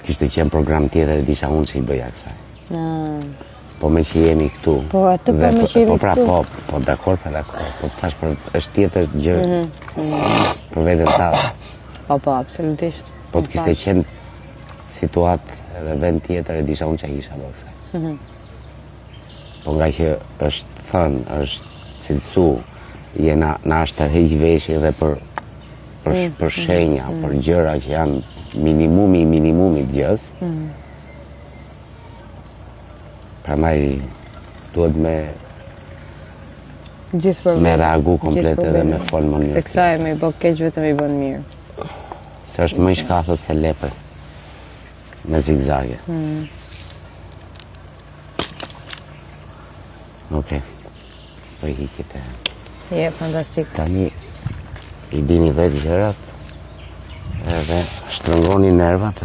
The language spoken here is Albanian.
kishte qenë program tjetër, disha unë që i bëja kësaj. Po me që jemi këtu. Po atë po me që jemi këtu. Po dakor. Po thash për është tjetër gjë për veten ta. Po, absolutisht. Po të kishte qenë situatë edhe vend tjetër, e disha unë që i kisha bërë kësaj. Po nga që është thënë, është cilësu, na është tërheq veshje dhe për shenja, për gjëra që janë minimumit gjës. Prandaj duhet me reagu komplet edhe me folë më njërë. Se kësa e me i bë keq vetëm i bën mirë. Se është më i shkathët se lepër, me zigzage. Okej, po i hikit e... Je, fantastik. Tani, i dini vetë gjërat, edhe shtrëngoni nervat